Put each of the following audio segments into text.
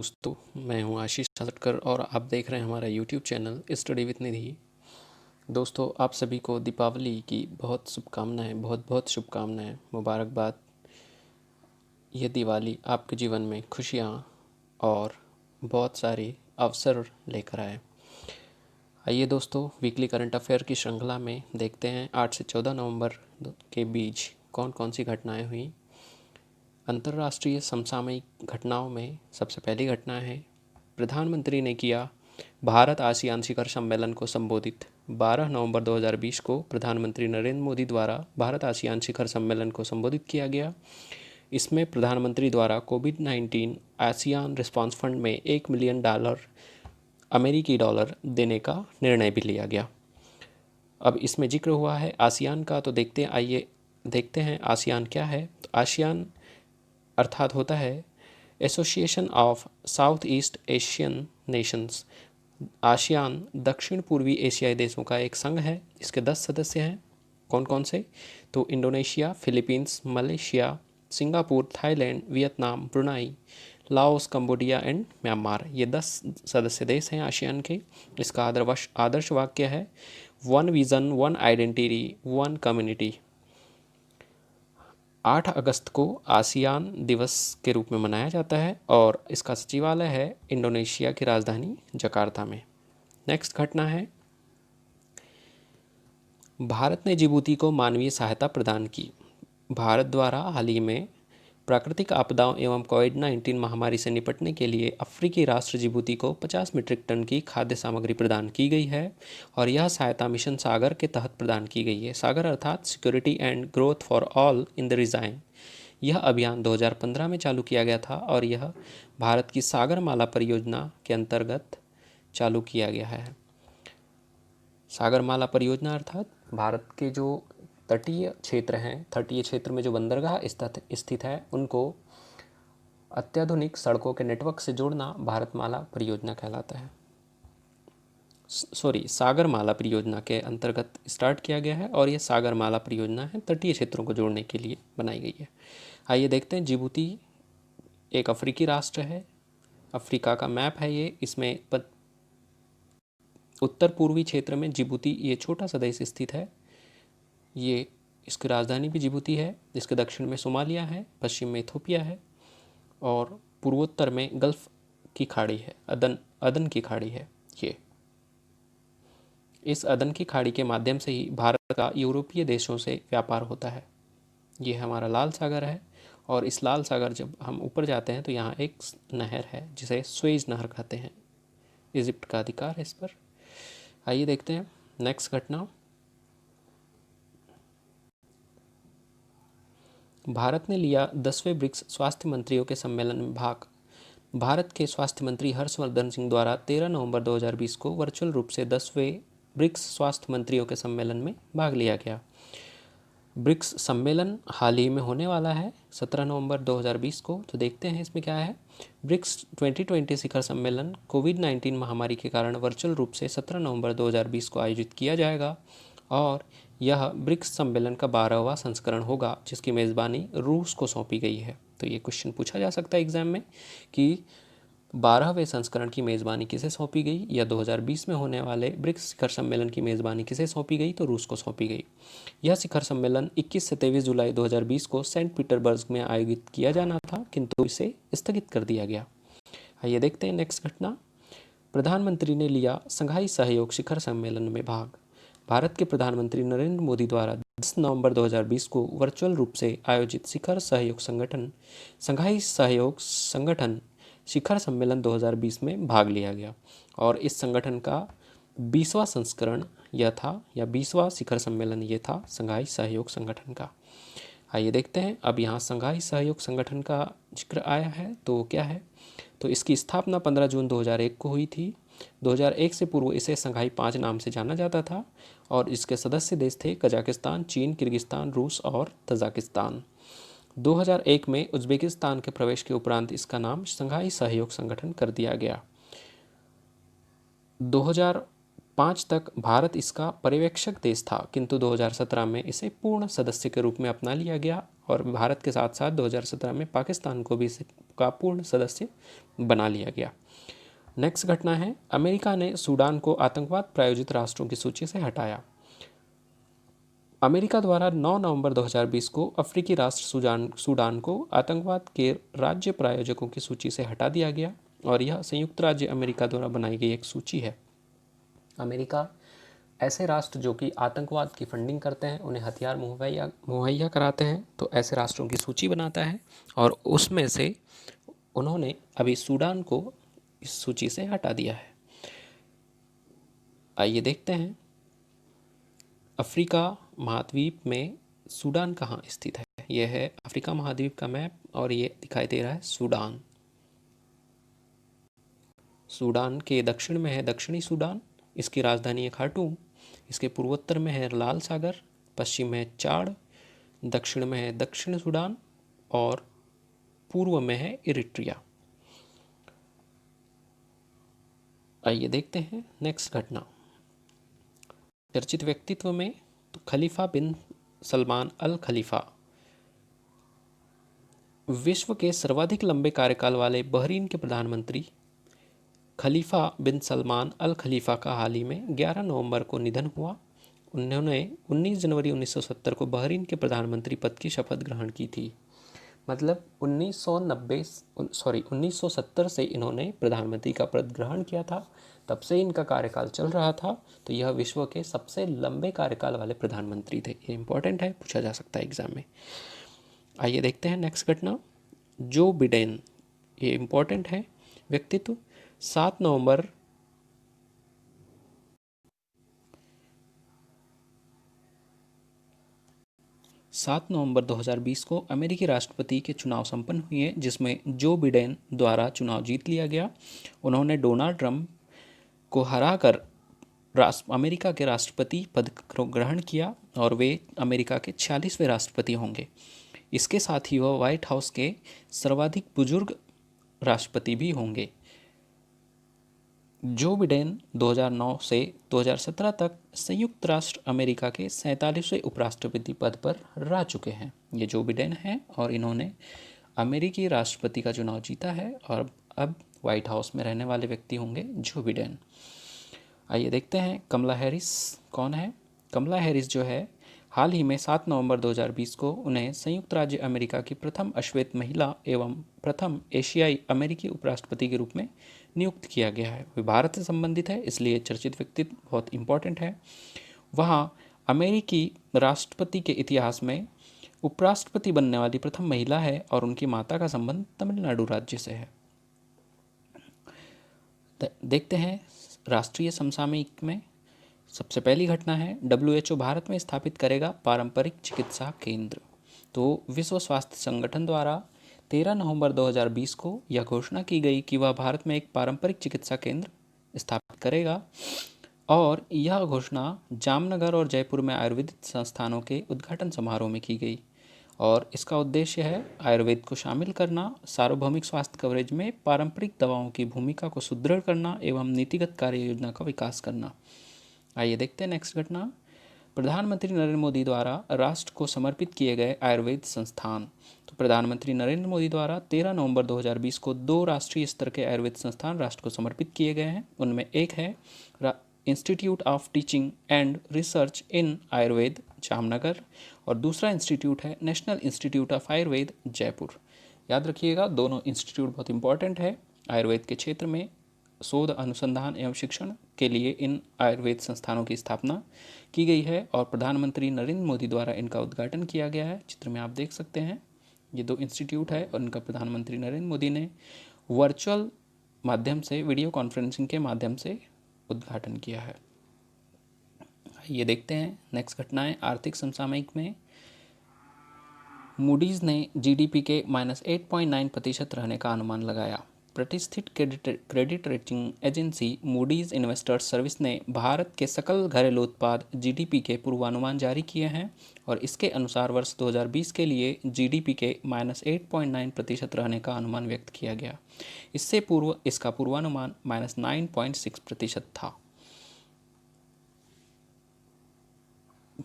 दोस्तों, मैं हूं आशीष सालटकर और आप देख रहे हैं हमारा यूट्यूब चैनल स्टडी विद निधि। दोस्तों, आप सभी को दीपावली की बहुत शुभकामनाएं, बहुत बहुत शुभकामनाएं, मुबारकबाद। ये दिवाली आपके जीवन में खुशियां और बहुत सारे अवसर लेकर आए। आइए दोस्तों, वीकली करंट अफेयर की श्रृंखला में देखते हैं 8 से 14 नवंबर के बीच कौन कौन सी घटनाएं हुई। अंतर्राष्ट्रीय समसामयिक घटनाओं में सबसे पहली घटना है, प्रधानमंत्री ने किया भारत आसियान शिखर सम्मेलन को संबोधित। 12 नवंबर 2020 को प्रधानमंत्री नरेंद्र मोदी द्वारा भारत आसियान शिखर सम्मेलन को संबोधित किया गया। इसमें प्रधानमंत्री द्वारा कोविड-19 आसियान रिस्पांस फंड में $1 मिलियन अमेरिकी डॉलर देने का निर्णय भी लिया गया। अब इसमें जिक्र हुआ है आसियान का, तो आइए देखते हैं आसियान क्या है। तो आसियान अर्थात होता है association of south east Asian Nations. ASEAN दक्षिण पूर्वी एशियाई देशों का एक संघ है। इसके 10 सदस्य हैं। कौन कौन से? तो Indonesia, Philippines, Malaysia, Singapore, Thailand, Vietnam, Brunei, Laos, Cambodia and Myanmar. ये 10 सदस्य देश हैं आसियान के। इसका आदर्श वाक्य है one vision, one identity, one community. 8 अगस्त को आसियान दिवस के रूप में मनाया जाता है और इसका सचिवालय है इंडोनेशिया की राजधानी जकार्ता में। नेक्स्ट घटना है, भारत ने जिबूती को मानवीय सहायता प्रदान की। भारत द्वारा हाल ही में प्राकृतिक आपदाओं एवं कोविड-19 महामारी से निपटने के लिए अफ्रीकी राष्ट्र जिबूती को 50 मीट्रिक टन की खाद्य सामग्री प्रदान की गई है और यह सहायता मिशन सागर के तहत प्रदान की गई है। सागर अर्थात security and growth for all in the region. यह अभियान 2015 में चालू किया गया था और यह भारत की सागरमाला परियोजना के अंतर्गत चालू किया गया है। सागरमाला परियोजना अर्थात भारत के जो तटीय क्षेत्र हैं, तटीय क्षेत्र में जो बंदरगाह स्थित है, उनको अत्याधुनिक सड़कों के नेटवर्क से जोड़ना भारतमाला परियोजना कहलाता है। सागरमाला परियोजना के अंतर्गत स्टार्ट किया गया है और यह सागरमाला परियोजना है, तटीय क्षेत्रों को जोड़ने के लिए बनाई गई है। आइए देखते हैं, जिबूती एक अफ्रीकी राष्ट्र है। अफ्रीका का मैप है ये। इसमें उत्तर पूर्वी क्षेत्र में जिबूती ये छोटा सा देश स्थित है। ये इसकी राजधानी भी जिबूती है। इसके दक्षिण में सोमालिया है, पश्चिम में इथोपिया है और पूर्वोत्तर में गल्फ की खाड़ी है, अदन की खाड़ी है। ये इस अदन की खाड़ी के माध्यम से ही भारत का यूरोपीय देशों से व्यापार होता है। ये हमारा लाल सागर है और इस लाल सागर जब हम ऊपर जाते हैं तो यहाँ एक नहर है जिसे स्वेज नहर कहते हैं। इजिप्ट का अधिकार है इस पर। आइए देखते हैं नेक्स्ट घटना। भारत ने लिया 10वें ब्रिक्स स्वास्थ्य मंत्रियों के सम्मेलन में भाग। भारत के स्वास्थ्य मंत्री हर्षवर्धन सिंह द्वारा 13 नवंबर 2020 को वर्चुअल रूप से 10वें ब्रिक्स स्वास्थ्य मंत्रियों के सम्मेलन में भाग लिया गया। ब्रिक्स सम्मेलन हाल ही में होने वाला है 17 नवंबर 2020 को। तो देखते हैं इसमें क्या है। ब्रिक्स 2020 शिखर सम्मेलन कोविड-19 महामारी के कारण वर्चुअल रूप से 17 नवंबर 2020 को आयोजित किया जाएगा और यह ब्रिक्स सम्मेलन का 12वां संस्करण होगा जिसकी मेज़बानी रूस को सौंपी गई है। तो ये क्वेश्चन पूछा जा सकता है एग्जाम में कि 12वें संस्करण की मेज़बानी किसे सौंपी गई, या 2020 में होने वाले ब्रिक्स शिखर सम्मेलन की मेज़बानी किसे सौंपी गई, तो रूस को सौंपी गई। यह शिखर सम्मेलन 21 से 23 जुलाई 2020 को सेंट पीटर्सबर्ग में आयोजित किया जाना था, किंतु इसे स्थगित कर दिया गया। आइए देखते हैं नेक्स्ट घटना। प्रधानमंत्री ने लिया शंघाई सहयोग शिखर सम्मेलन में भाग। भारत के प्रधानमंत्री नरेंद्र मोदी द्वारा 10 नवंबर 2020 को वर्चुअल रूप से आयोजित शिखर सहयोग संगठन शंघाई सहयोग संगठन शिखर सम्मेलन 2020 में भाग लिया गया और इस संगठन का 20वां संस्करण यह था, या 20वां शिखर सम्मेलन ये था शंघाई सहयोग संगठन का। आइए देखते हैं, अब यहाँ शंघाई सहयोग संगठन का जिक्र आया है तो क्या है। तो इसकी स्थापना 15 जून 2001 को हुई थी। 2001 से पूर्व इसे शंघाई 5 नाम से जाना जाता था और इसके सदस्य देश थे कजाकिस्तान, चीन, किर्गिस्तान, रूस और तजाकिस्तान। 2001 में उज्बेकिस्तान के प्रवेश के उपरांत इसका नाम शंघाई सहयोग संगठन कर दिया गया। 2005 तक भारत इसका पर्यवेक्षक देश था, किंतु 2017 में इसे पूर्ण सदस्य के रूप में अपना लिया गया और भारत के साथ साथ 2017 में पाकिस्तान को भी इसे का पूर्ण सदस्य बना लिया गया। नेक्स्ट घटना है, अमेरिका ने सूडान को आतंकवाद प्रायोजित राष्ट्रों की सूची से हटाया। अमेरिका द्वारा 9 नवंबर 2020 को अफ्रीकी राष्ट्र सूडान को आतंकवाद के राज्य प्रायोजकों की सूची से हटा दिया गया और यह संयुक्त राज्य अमेरिका द्वारा बनाई गई एक सूची है। अमेरिका ऐसे राष्ट्र जो कि आतंकवाद की फंडिंग करते हैं, उन्हें हथियार मुहैया कराते हैं, तो ऐसे राष्ट्रों की सूची बनाता है और उसमें से उन्होंने अभी सूडान को इस सूची से हटा दिया है। आइए देखते हैं अफ्रीका महाद्वीप में सूडान कहाँ स्थित है। यह है अफ्रीका महाद्वीप का मैप और ये दिखाई दे रहा है सूडान। सूडान के दक्षिण में है दक्षिणी सूडान, इसकी राजधानी है खार्टूम, इसके पूर्वोत्तर में है लाल सागर, पश्चिम में है चाड, दक्षिण में है दक्षिण सूडान और पूर्व में है इरिट्रिया। आइए देखते हैं नेक्स्ट घटना। चर्चित व्यक्तित्व में तो खलीफा बिन सलमान अल खलीफा विश्व के सर्वाधिक लंबे कार्यकाल वाले बहरीन के प्रधानमंत्री खलीफा बिन सलमान अल खलीफा का हाल ही में 11 नवंबर को निधन हुआ। उन्होंने 19 जनवरी 1970 को बहरीन के प्रधानमंत्री पद की शपथ ग्रहण की थी। मतलब 1970 से इन्होंने प्रधानमंत्री का पद ग्रहण किया था, तब से इनका कार्यकाल चल रहा था। तो यह विश्व के सबसे लंबे कार्यकाल वाले प्रधानमंत्री थे। ये इंपॉर्टेंट है, पूछा जा सकता है एग्जाम में। आइए देखते हैं नेक्स्ट घटना। जो बिडेन, ये इंपॉर्टेंट है व्यक्तित्व। 7 नवंबर 2020 को अमेरिकी राष्ट्रपति के चुनाव संपन्न हुए, जिसमें जो बिडेन द्वारा चुनाव जीत लिया गया। उन्होंने डोनाल्ड ट्रंप को हराकर अमेरिका के राष्ट्रपति पद को ग्रहण किया और वे अमेरिका के 46वें राष्ट्रपति होंगे। इसके साथ ही वह व्हाइट हाउस के सर्वाधिक बुजुर्ग राष्ट्रपति भी होंगे। जो बिडेन 2009 से 2017 तक संयुक्त राष्ट्र अमेरिका के 47वें उपराष्ट्रपति पद पर रह चुके हैं। ये जो बिडेन हैं और इन्होंने अमेरिकी राष्ट्रपति का चुनाव जीता है और अब व्हाइट हाउस में रहने वाले व्यक्ति होंगे जो बिडेन। आइए देखते हैं कमला हैरिस कौन है। कमला हैरिस जो है, हाल ही में 7 नवंबर 2020 को उन्हें संयुक्त राज्य अमेरिका की प्रथम अश्वेत महिला एवं प्रथम एशियाई अमेरिकी उपराष्ट्रपति के रूप में नियुक्त किया गया है। वे भारत से संबंधित है, इसलिए चर्चित व्यक्तित्व बहुत इंपॉर्टेंट है। वहाँ अमेरिकी राष्ट्रपति के इतिहास में उपराष्ट्रपति बनने वाली प्रथम महिला है और उनकी माता का संबंध तमिलनाडु राज्य से है। देखते हैं राष्ट्रीय समसामयिक में सबसे पहली घटना है, WHO भारत में स्थापित करेगा पारंपरिक चिकित्सा केंद्र। तो विश्व स्वास्थ्य संगठन द्वारा 13 नवंबर 2020 को यह घोषणा की गई कि वह भारत में एक पारंपरिक चिकित्सा केंद्र स्थापित करेगा और यह घोषणा जामनगर और जयपुर में आयुर्वेदिक संस्थानों के उद्घाटन समारोह में की गई और इसका उद्देश्य है आयुर्वेद को शामिल करना, सार्वभौमिक स्वास्थ्य कवरेज में पारंपरिक दवाओं की भूमिका को सुदृढ़ करना एवं नीतिगत कार्य योजना का विकास करना। आइए देखते हैं नेक्स्ट घटना। प्रधानमंत्री नरेंद्र मोदी द्वारा राष्ट्र को समर्पित किए गए आयुर्वेद संस्थान। तो प्रधानमंत्री नरेंद्र मोदी द्वारा 13 नवंबर 2020 को 2 राष्ट्रीय स्तर के आयुर्वेद संस्थान राष्ट्र को समर्पित किए गए हैं। उनमें एक है institute of teaching and research इन आयुर्वेद जामनगर और दूसरा इंस्टीट्यूट है national institute of Ayurveda Jaipur. याद रखिएगा, दोनों इंस्टीट्यूट बहुत इंपॉर्टेंट है। आयुर्वेद के क्षेत्र में शोध अनुसंधान एवं शिक्षण के लिए इन आयुर्वेद संस्थानों की स्थापना की गई है और प्रधानमंत्री नरेंद्र मोदी द्वारा इनका उद्घाटन किया गया है। चित्र में आप देख सकते हैं ये 2 इंस्टीट्यूट है और इनका प्रधानमंत्री नरेंद्र मोदी ने वर्चुअल माध्यम से, वीडियो कॉन्फ्रेंसिंग के माध्यम से उद्घाटन किया है। ये देखते हैं नेक्स्ट घटनाएं आर्थिक समसामयिक में। मूडीज़ ने जीडीपी के -8.9% रहने का अनुमान लगाया। प्रतिष्ठित credit rating agency Moody's investors service ने भारत के सकल घरेलू उत्पाद जीडीपी के पूर्वानुमान जारी किए हैं और इसके अनुसार वर्ष 2020 के लिए जीडीपी के -8.9% रहने का अनुमान व्यक्त किया गया। इससे पूर्व इसका पूर्वानुमान -9.6% था।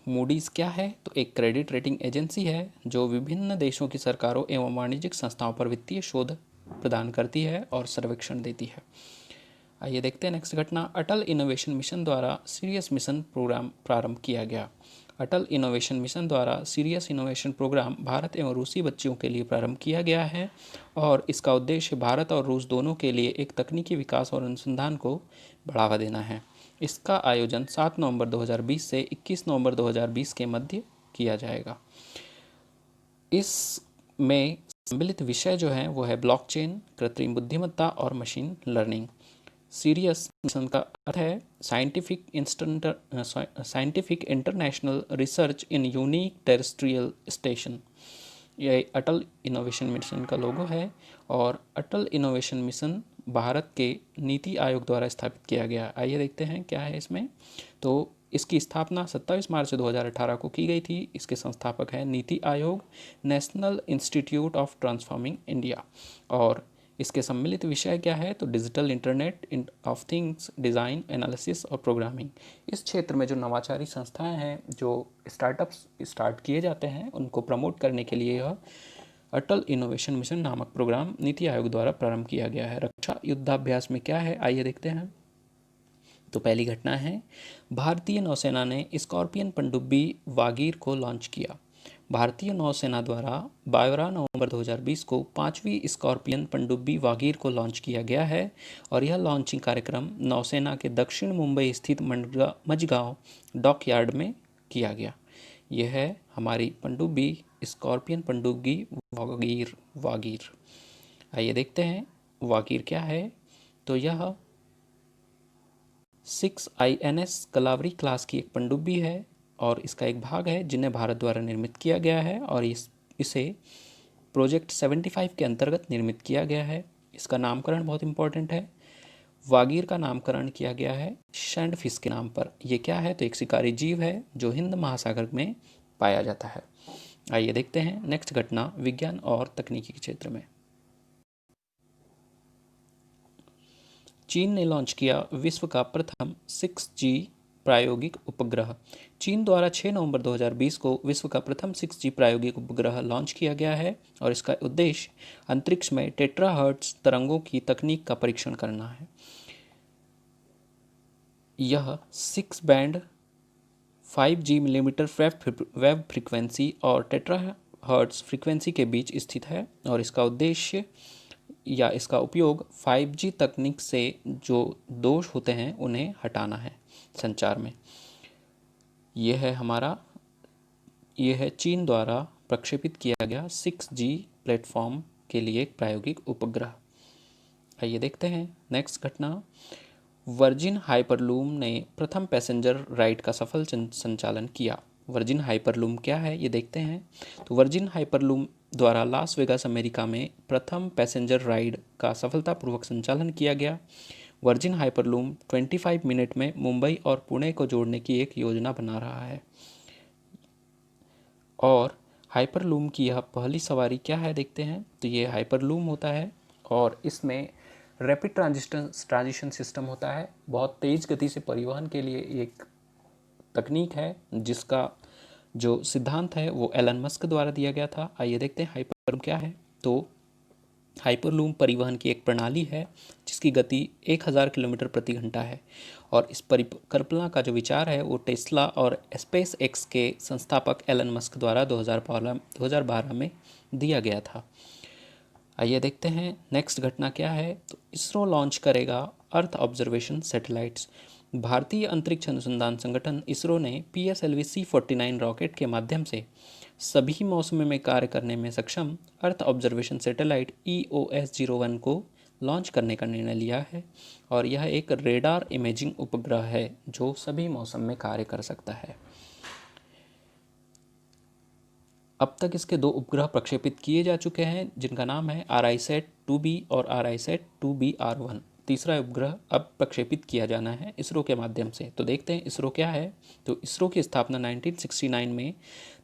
मूडीज़ क्या है? तो एक क्रेडिट रेटिंग एजेंसी है जो विभिन्न देशों की सरकारों एवं वाणिज्यिक संस्थाओं पर वित्तीय शोध प्रदान करती है और सर्वेक्षण देती है। आइए देखते हैं नेक्स्ट घटना। अटल इनोवेशन मिशन द्वारा सीरियस मिशन प्रोग्राम प्रारंभ किया गया। अटल इनोवेशन मिशन द्वारा सीरियस इनोवेशन प्रोग्राम भारत एवं रूसी बच्चियों के लिए प्रारंभ किया गया है और इसका उद्देश्य भारत और रूस दोनों के लिए एक तकनीकी विकास और अनुसंधान को बढ़ावा देना है। इसका आयोजन 7 नवंबर 2020 से 21 नवंबर 2020 के मध्य किया जाएगा। इसमें सम्मिलित विषय जो है वो है ब्लॉकचेन, कृत्रिम बुद्धिमत्ता और मशीन लर्निंग। सीरियस मिशन का अर्थ है साइंटिफिक इंटरनेशनल रिसर्च इन यूनिक टेरेस्ट्रियल स्टेशन। यह अटल इनोवेशन मिशन का लोगो है और अटल इनोवेशन मिशन भारत के नीति आयोग द्वारा स्थापित किया गया। आइए देखते हैं क्या है इसमें। तो इसकी स्थापना 27 मार्च 2018 को की गई थी। इसके संस्थापक हैं NITI Aayog, national institute of transforming India. और इसके सम्मिलित विषय क्या है तो digital internet of things, design, analysis और प्रोग्रामिंग। इस क्षेत्र में जो नवाचारी संस्थाएं हैं, जो स्टार्टअप्स स्टार्ट किए जाते हैं, उनको प्रमोट करने के लिए यह अटल इनोवेशन मिशन नामक प्रोग्राम नीति आयोग द्वारा प्रारंभ किया गया है। रक्षा युद्धाभ्यास में क्या है आइए देखते हैं। तो पहली घटना है, भारतीय नौसेना ने स्कॉर्पियन पनडुब्बी वागीर को लॉन्च किया। भारतीय नौसेना द्वारा 12 नवंबर 2020 को 5वीं स्कॉर्पियन पनडुब्बी वागीर को लॉन्च किया गया है और यह लॉन्चिंग कार्यक्रम नौसेना के दक्षिण मुंबई स्थित मझगांव डॉकयार्ड में किया गया। यह है हमारी पनडुब्बी स्कॉर्पियन पनडुब्बी वागीर। आइए देखते हैं वागीर क्या है। तो यह 6 INS कलावरी क्लास की एक पनडुब्बी है और इसका एक भाग है जिन्हें भारत द्वारा निर्मित किया गया है और इसे प्रोजेक्ट 75 के अंतर्गत निर्मित किया गया है। इसका नामकरण बहुत इंपॉर्टेंट है। वागीर का नामकरण किया गया है सैंडफिश के नाम पर। यह क्या है तो एक शिकारी जीव है जो हिंद महासागर में पाया जाता है। आइए देखते हैं नेक्स्ट घटना, विज्ञान और तकनीकी के क्षेत्र में। चीन ने लॉन्च किया विश्व का प्रथम 6G प्रायोगिक उपग्रह। चीन द्वारा 6 नवंबर 2020 को विश्व का प्रथम 6G प्रायोगिक उपग्रह लॉन्च किया गया है और इसका उद्देश्य अंतरिक्ष में टेट्राहर्ट्ज तरंगों की तकनीक का परीक्षण करना है। यह 6 band 5G millimetre wave frequency और टेट्राहर्ट्ज फ्रीक्वेंसी के बीच स्थित है और इसका उद्देश्य या इसका उपयोग 5G तकनीक से जो दोष होते हैं उन्हें हटाना है संचार में। यह है चीन द्वारा प्रक्षेपित किया गया 6G प्लेटफॉर्म के लिए एक प्रायोगिक उपग्रह। आइए देखते हैं नेक्स्ट घटना। वर्जिन हाइपरलूम ने प्रथम पैसेंजर राइड का सफल संचालन किया। वर्जिन हाइपरलूम क्या है ये देखते हैं। तो वर्जिन हाइपरलूम द्वारा लास वेगास अमेरिका में प्रथम पैसेंजर राइड का सफलतापूर्वक संचालन किया गया। वर्जिन हाइपरलूम 25 मिनट में मुंबई और पुणे को जोड़ने की एक योजना बना रहा है और हाइपरलूम की यह पहली सवारी क्या है देखते हैं। तो ये हाइपरलूम होता है और इसमें रैपिड ट्रांजिशन सिस्टम होता है। बहुत तेज़ गति से परिवहन के लिए एक तकनीक है जिसका जो सिद्धांत है वो एलन मस्क द्वारा दिया गया था। आइए देखते हैं हाइपरलूम क्या है। तो हाइपरलूम परिवहन की एक प्रणाली है जिसकी गति 1000 किलोमीटर प्रति घंटा है और इस परिकल्पना का जो विचार है वो टेस्ला और स्पेस एक्स के संस्थापक एलन मस्क द्वारा 2012 में दिया गया था। आइए देखते हैं नेक्स्ट घटना क्या है। तो इसरो लॉन्च करेगा अर्थ ऑब्जर्वेशन सैटेलाइट्स। भारतीय अंतरिक्ष अनुसंधान संगठन इसरो ने PSLV C49 रॉकेट के माध्यम से सभी मौसमों में कार्य करने में सक्षम अर्थ ऑब्जर्वेशन सैटेलाइट EOS-01 को लॉन्च करने का निर्णय लिया है और यह एक रेडार इमेजिंग उपग्रह है जो सभी मौसम में कार्य कर सकता है। अब तक इसके 2 उपग्रह प्रक्षेपित किए जा चुके हैं जिनका नाम है RISAT-2B और RISAT-2BR1। तीसरा उपग्रह अब प्रक्षेपित किया जाना है इसरो के माध्यम से। तो देखते हैं इसरो क्या है। तो इसरो की स्थापना 1969 में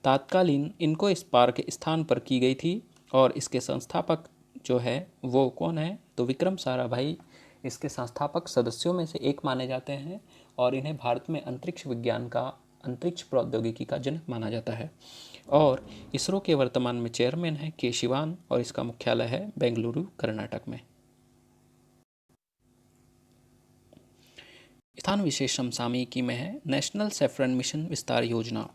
तात्कालीन इनको स्पार के स्थान पर की गई थी और इसके संस्थापक जो है वो कौन है तो विक्रम साराभाई इसके संस्थापक सदस्यों में से एक माने जाते हैं और इन्हें भारत में अंतरिक्ष विज्ञान का, अंतरिक्ष प्रौद्योगिकी का जनक माना जाता है। और इसरो के वर्तमान में चेयरमैन है के शिवान और इसका मुख्यालय है बेंगलुरु, कर्नाटक में। स्थान विशेष समसामयिकी में है नेशनल सैफरन मिशन विस्तार योजना।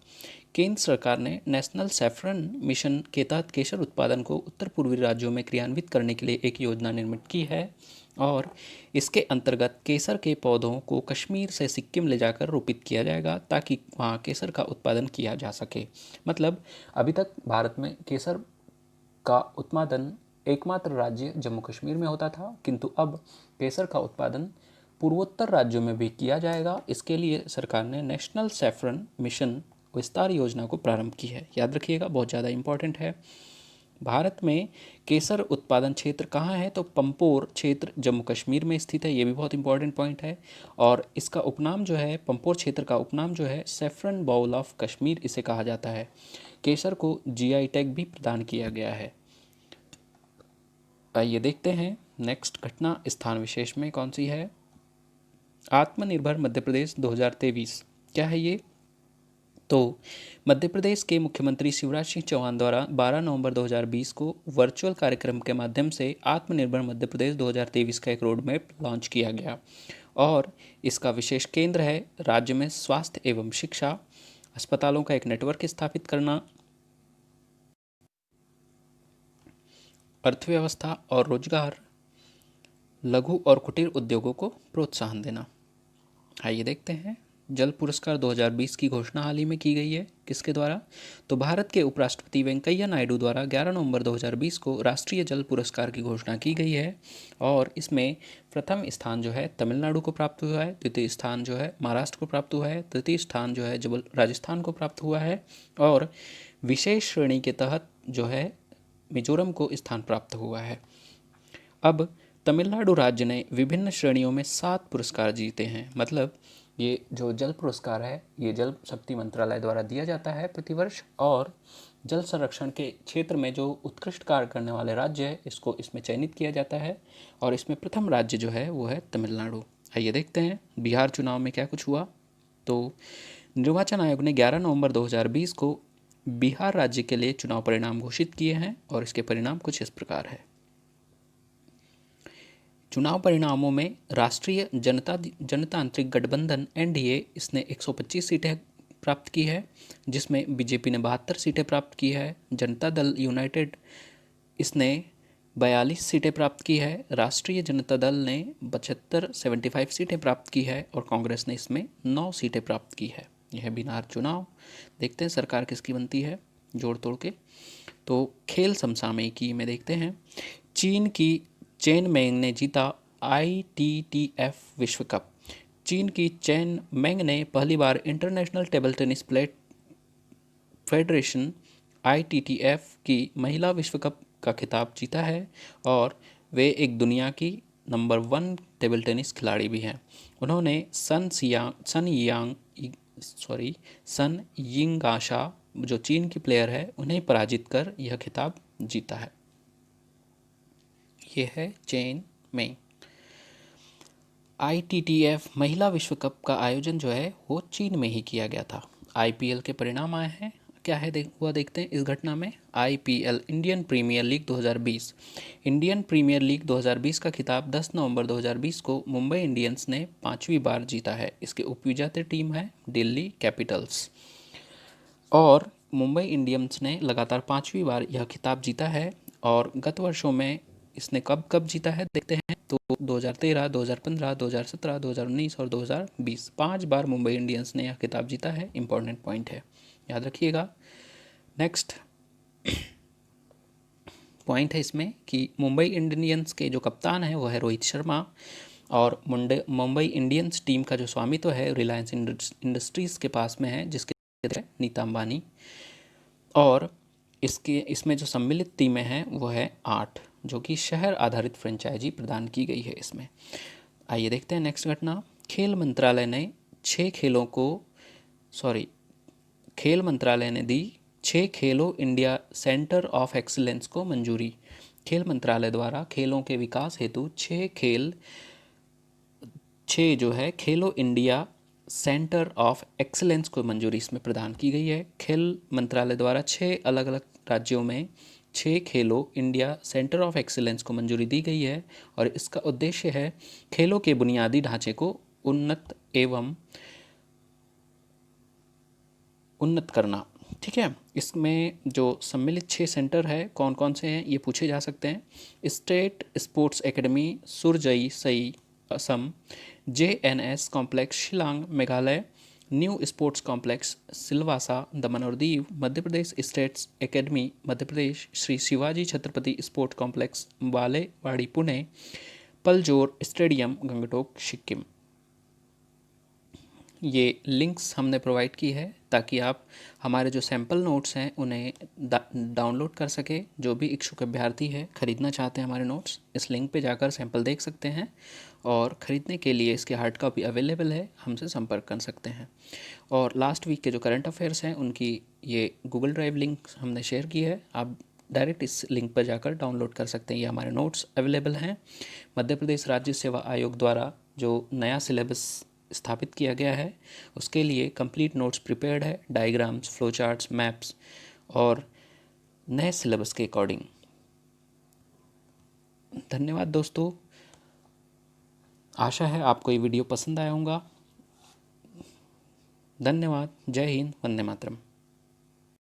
केंद्र सरकार ने नेशनल सैफरन मिशन के तहत केसर उत्पादन को उत्तर पूर्वी राज्यों में क्रियान्वित करने के लिए एक योजना निर्मित की है और इसके अंतर्गत केसर के पौधों को कश्मीर से सिक्किम ले जाकर रोपित किया जाएगा ताकि वहाँ केसर का उत्पादन किया जा सके। मतलब अभी तक भारत में केसर का उत्पादन एकमात्र राज्य जम्मू कश्मीर में होता था, किंतु अब केसर का उत्पादन पूर्वोत्तर राज्यों में भी किया जाएगा। इसके लिए सरकार ने नेशनल सैफरन मिशन विस्तार योजना को प्रारंभ की है। याद रखिएगा, बहुत ज़्यादा इंपॉर्टेंट है। भारत में केसर उत्पादन क्षेत्र कहाँ है, तो पंपोर क्षेत्र जम्मू कश्मीर में स्थित है। ये भी बहुत इंपॉर्टेंट पॉइंट है। और इसका उपनाम जो है, पंपोर क्षेत्र का उपनाम जो है सैफरन बाउल ऑफ कश्मीर इसे कहा जाता है। केसर को जीआई टैग भी प्रदान किया गया है। आइए देखते हैं नेक्स्ट घटना स्थान विशेष में कौन सी है। आत्मनिर्भर मध्य प्रदेश 2023 क्या है ये, तो मध्य प्रदेश के मुख्यमंत्री शिवराज सिंह चौहान द्वारा 12 नवंबर 2020 को वर्चुअल कार्यक्रम के माध्यम से आत्मनिर्भर मध्य प्रदेश 2023 का एक रोड मैप लॉन्च किया गया और इसका विशेष केंद्र है राज्य में स्वास्थ्य एवं शिक्षा, अस्पतालों का एक नेटवर्क स्थापित करना, अर्थव्यवस्था और रोजगार, लघु और कुटीर उद्योगों को प्रोत्साहन देना। आइए देखते हैं। जल पुरस्कार 2020 की घोषणा हाल ही में की गई है। किसके द्वारा, तो भारत के उपराष्ट्रपति वेंकैया नायडू द्वारा 11 नवंबर 2020 को राष्ट्रीय जल पुरस्कार की घोषणा की गई है और इसमें प्रथम स्थान जो है तमिलनाडु को प्राप्त हुआ है, द्वितीय स्थान जो है महाराष्ट्र को प्राप्त हुआ है, तृतीय स्थान जो है राजस्थान को प्राप्त हुआ है और विशेष श्रेणी के तहत जो है मिजोरम को स्थान प्राप्त हुआ है। अब तमिलनाडु राज्य ने विभिन्न श्रेणियों में 7 पुरस्कार जीते हैं। मतलब ये जो जल पुरस्कार है ये जल शक्ति मंत्रालय द्वारा दिया जाता है प्रतिवर्ष और जल संरक्षण के क्षेत्र में जो उत्कृष्ट कार्य करने वाले राज्य है इसको इसमें चयनित किया जाता है और इसमें प्रथम राज्य जो है वो है तमिलनाडु। आइए देखते हैं बिहार चुनाव में क्या कुछ हुआ। तो निर्वाचन आयोग ने 11 नवंबर 2020 को बिहार राज्य के लिए चुनाव परिणाम घोषित किए हैं और इसके परिणाम कुछ इस प्रकार है। चुनाव परिणामों में राष्ट्रीय जनतांत्रिक गठबंधन एनडीए इसने 125 सीटें प्राप्त की है, जिसमें बीजेपी ने 72 सीटें प्राप्त की है, जनता दल यूनाइटेड इसने 42 सीटें प्राप्त की है, राष्ट्रीय जनता दल ने 75 सीटें प्राप्त की है और कांग्रेस ने इसमें 9 सीटें प्राप्त की है। यह है बिहार चुनाव। देखते हैं सरकार किसकी बनती है जोड़ तोड़ के। तो खेल समसामयिकी में देखते हैं चीन की चेन मेंग ने जीता ITTF विश्व कप। चीन की चेन मेंग ने पहली बार international table tennis plate federation ITTF की महिला विश्व कप का खिताब जीता है और वे एक दुनिया की नंबर 1 टेबल टेनिस खिलाड़ी भी हैं। उन्होंने सन यिंगाशा जो चीन की प्लेयर है उन्हें पराजित कर यह खिताब जीता है। ये है चेन में। ITTF महिला विश्व कप का आयोजन जो है वो चीन में ही किया गया था। IPL के परिणाम आए हैं, क्या है हुआ देखते हैं इस घटना में। IPL Indian Premier League 2020। Indian Premier League 2020 का खिताब 10 नवंबर 2020 को मुंबई इंडियंस ने 5वीं बार जीता है। इसके उपविजेता टीम है दिल्ली कैपिटल्स और मुंबई इंडियंस ने लगातार 5वीं बार यह खिताब जीता है और गत वर्षों में इसने कब जीता है देखते हैं। तो 2013, 2015, 2017, 2019 और 2020 5 बार मुंबई इंडियंस ने यह खिताब जीता है। इंपॉर्टेंट पॉइंट है, याद रखिएगा। नेक्स्ट पॉइंट है इसमें कि मुंबई इंडियंस के जो कप्तान है वो है रोहित शर्मा और मुंबई इंडियंस टीम का जो स्वामित्व है रिलायंस इंडस्ट्रीज़ के पास में है, जिसके नीता अंबानी। और इसमें जो सम्मिलित टीमें हैं वो है 8, जो कि शहर आधारित फ्रेंचाइजी प्रदान की गई है इसमें। आइए देखते हैं नेक्स्ट घटना। खेल मंत्रालय ने 6 खेलों को खेल मंत्रालय ने दी 6 खेलो इंडिया सेंटर ऑफ एक्सीलेंस को मंजूरी। खेल मंत्रालय द्वारा खेलों के विकास हेतु 6 जो है खेलो इंडिया सेंटर ऑफ एक्सीलेंस को मंजूरी इसमें प्रदान की गई है। खेल मंत्रालय द्वारा 6 अलग अलग राज्यों में 6 खेलो इंडिया सेंटर ऑफ एक्सीलेंस को मंजूरी दी गई है और इसका उद्देश्य है खेलों के बुनियादी ढांचे को उन्नत करना। ठीक है, इसमें जो सम्मिलित 6 सेंटर है कौन कौन से हैं ये पूछे जा सकते हैं। स्टेट स्पोर्ट्स एकेडमी सुरजई सई Assam, JNS complex Shillong Meghalaya, new sports complex Silvassa Daman और Diu Madhya Pradesh, states academy Madhya Pradesh, Shri Shivaji Chhatrapati sports complex Balewadi Pune, Paljor stadium Gangtok Sikkim. ये लिंक्स हमने प्रोवाइड की है ताकि आप हमारे जो सैम्पल नोट्स हैं उन्हें डाउनलोड कर सके। जो भी इच्छुक अभ्यर्थी है खरीदना चाहते हैं हमारे नोट्स, इस लिंक पे जाकर सैंपल देख सकते हैं और ख़रीदने के लिए इसके हार्ड कॉपी अवेलेबल है, हमसे संपर्क कर सकते हैं। और लास्ट वीक के जो करंट अफेयर्स हैं उनकी ये गूगल ड्राइव लिंक हमने शेयर की है, आप डायरेक्ट इस लिंक पर जाकर डाउनलोड कर सकते हैं। ये हमारे नोट्स अवेलेबल हैं। मध्य प्रदेश राज्य सेवा आयोग द्वारा जो नया सिलेबस स्थापित किया गया है उसके लिए कंप्लीट नोट्स प्रिपेयर्ड है, डायग्राम्स, फ्लो चार्ट्स, मैप्स और नए सिलेबस के अकॉर्डिंग। धन्यवाद दोस्तों, आशा है आपको ये वीडियो पसंद आया होगा। धन्यवाद, जय हिंद, वंदे मातरम।